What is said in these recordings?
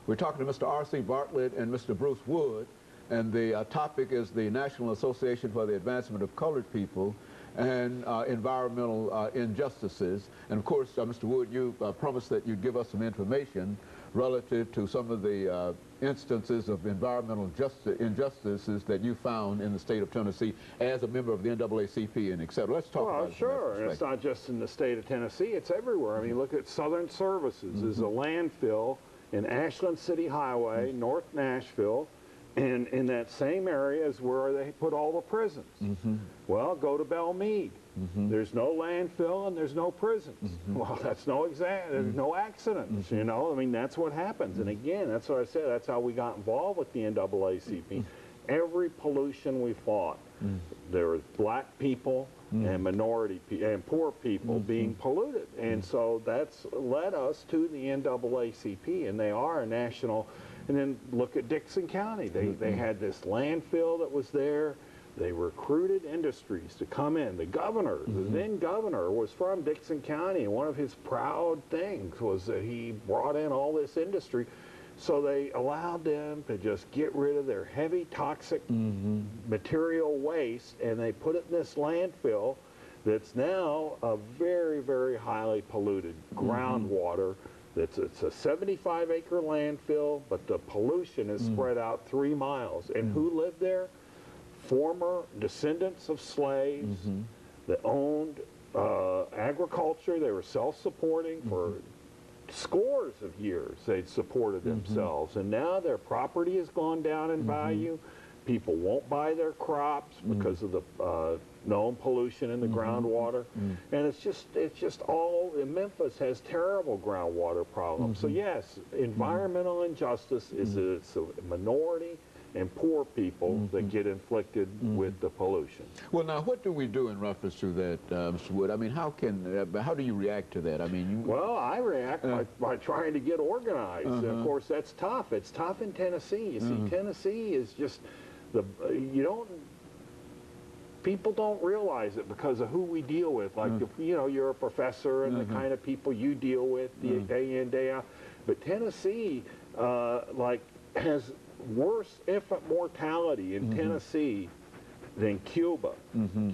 We're talking to Mr. R.C. Bartlett and Mr. Bruce Wood, and the topic is the National Association for the Advancement of Colored People and environmental injustices. And of course, Mr. Wood, you promised that you'd give us some information relative to some of the instances of environmental injustices that you found in the state of Tennessee as a member of the NAACP and et cetera. Let's talk about it. Sure. And it's not just in the state of Tennessee, it's everywhere. I mean, look at Southern Services. There's a landfill in Ashland City Highway, North Nashville, and in that same area is where they put all the prisons. Well, go to Belmead. There's no landfill and there's no prisons. Well, that's there's no accidents, you know. I mean, that's what happens. And again, that's what I said, that's how we got involved with the NAACP. Every pollution we fought, there was black people and minority and poor people being polluted. And so that's led us to the NAACP, and they are a national. And then look at Dixon County. They had this landfill that was there. They recruited industries to come in. The governor, the then governor, was from Dixon County, and one of his proud things was that he brought in all this industry. So they allowed them to just get rid of their heavy toxic material waste, and they put it in this landfill that's now a very, very highly polluted groundwater. It's a 75-acre landfill, but the pollution is spread out 3 miles. And who lived there? Former descendants of slaves that owned agriculture. They were self-supporting for scores of years. They'd supported themselves, and now their property has gone down in value. People won't buy their crops because of the known pollution in the groundwater, and it's just all. Memphis has terrible groundwater problems. So yes, environmental injustice is it's a minority and poor people that get inflicted with the pollution. Well, now, what do we do in reference to that, Mr. Wood? I mean, how do you react to that? I mean, well, I react by trying to get organized. And of course, that's tough. It's tough in Tennessee. You see, Tennessee is just people don't realize it because of who we deal with. Like, you know, you're a professor and the kind of people you deal with day in, day out. But Tennessee, has worse infant mortality in Tennessee than Cuba.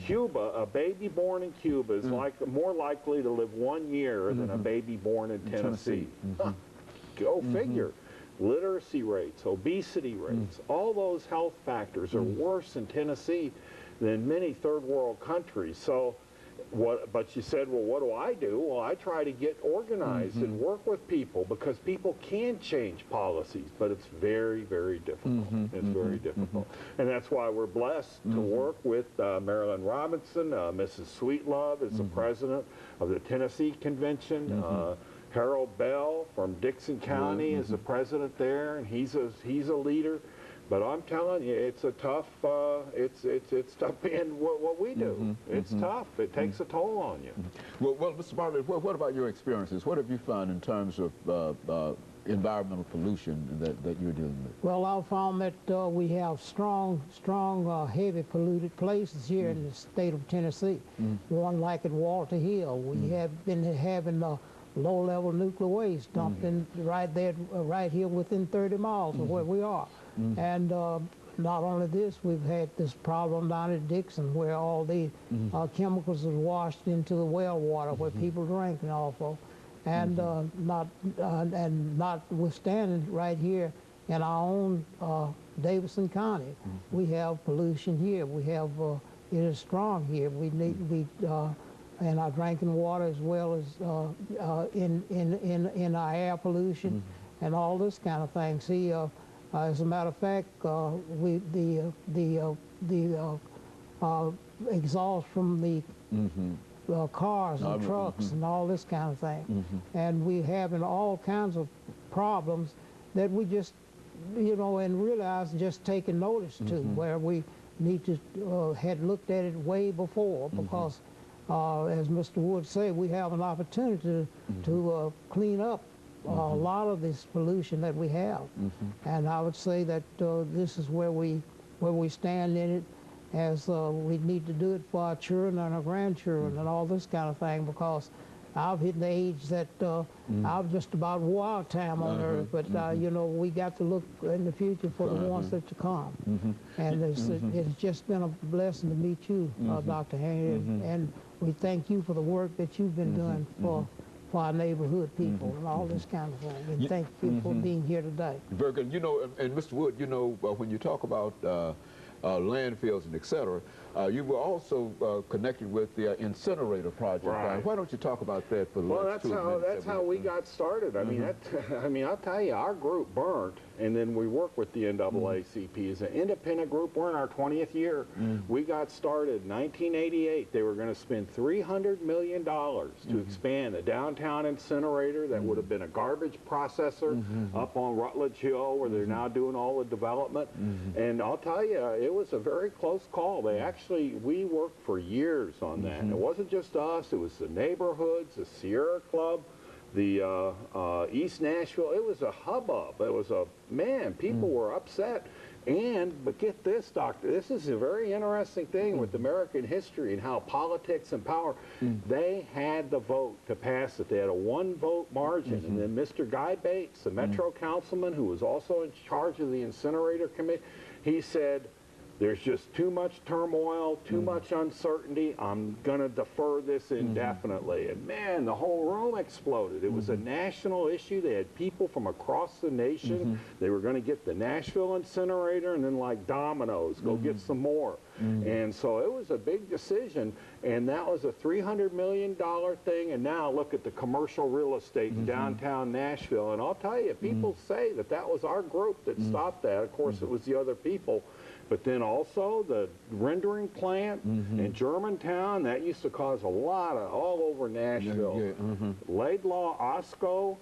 Cuba, a baby born in Cuba is more likely to live 1 year than a baby born in Tennessee. Go figure. Literacy rates, obesity rates, all those health factors are worse in Tennessee than many third world countries. So but you said, well, what do I do? Well, I try to get organized and work with people, because people can change policies, but it's very, very difficult. It's very difficult. And that's why we're blessed to work with Marilyn Robinson. Mrs. Sweetlove is the president of the Tennessee Convention. Harold Bell from Dixon County is the president there, and he's a leader. But I'm telling you, it's a tough. It's tough being what we do. It's tough. It takes a toll on you. Well, Mr. Bartlett, what about your experiences? What have you found in terms of environmental pollution that you're dealing with? Well, I've found that we have strong, heavy polluted places here in the state of Tennessee. One like at Walter Hill, we have been having low-level nuclear waste dumped in right here within 30 miles of where we are. And not only this, we've had this problem down at Dixon where all the chemicals are washed into the well water where people drink and all of. And notwithstanding, right here in our own Davidson County, we have pollution here. We have it is strong here. And our drinking water, as well as in our air pollution and all this kind of thing. See, as a matter of fact, the exhaust from the cars and trucks and all this kind of thing, and we're having all kinds of problems that we just, you know, and realize and just taking notice to, where we need to had looked at it way before, because as Mr. Wood said, we have an opportunity to clean up a lot of this pollution that we have. And I would say that this is where we stand in it, as we need to do it for our children and our grandchildren and all this kind of thing, because I've hit the age that I'm just about wild time on earth, but you know, we got to look in the future for the ones that to come. And it's just been a blessing to meet you, Dr. Henry, and we thank you for the work that you've been doing for our neighborhood people and all this kind of thing. And thank you for being here today. Very good. You know, and Mr. Wood, you know, when you talk about landfills and et cetera, you were also connected with the incinerator project. Right. Why don't you talk about that for the Well, last 2 minutes? that's how we got started. I mean, I mean, I'll tell you, our group burnt, and then we worked with the NAACP as an independent group. We're in our 20th year. We got started in 1988. They were going to spend $300 million to expand the downtown incinerator that would have been a garbage processor up on Rutledge Hill, where they're now doing all the development. And I'll tell you, it was a very close call. They actually, we worked for years on that. And it wasn't just us, it was the neighborhoods, the Sierra Club, the East Nashville. It was a hubbub. It was a, man, people were upset. But get this, Doctor, this is a very interesting thing with American history and how politics and power, they had the vote to pass it. They had a 1-vote margin. And then Mr. Guy Bates, the Metro councilman, who was also in charge of the incinerator committee, he said, there's just too much turmoil, too much uncertainty. I'm going to defer this indefinitely. And man, the whole room exploded. It was a national issue. They had people from across the nation. They were going to get the Nashville incinerator and then like dominoes, go get some more. And so it was a big decision. And that was a $300 million thing. And now look at the commercial real estate in downtown Nashville. And I'll tell you, people say that that was our group that stopped that. Of course, it was the other people. But then also the rendering plant in Germantown, that used to cause a lot of, all over Nashville. Laidlaw, Osco,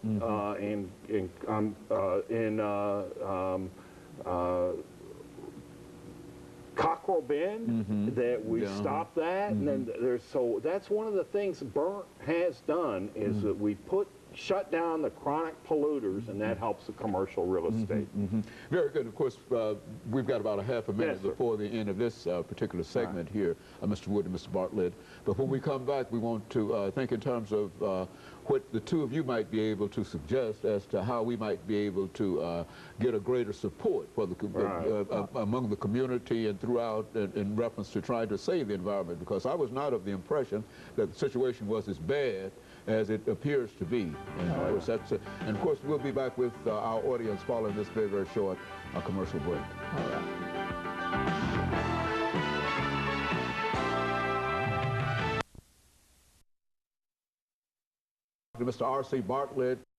Cockrell Bend, that we stopped that. And then there's, so that's one of the things Burnt has done is that we shut down the chronic polluters, and that helps the commercial real estate. Very good. Of course, we've got about a half a minute before the end of this particular segment here, Mr. Wood and Mr. Bartlett. But when we come back, we want to think in terms of what the two of you might be able to suggest as to how we might be able to get a greater support for the among the community and throughout in reference to trying to save the environment, because I was not of the impression that the situation was as bad as it appears to be. And of course, we'll be back with our audience following this very, very short commercial break. Mr. R.C. Bartlett.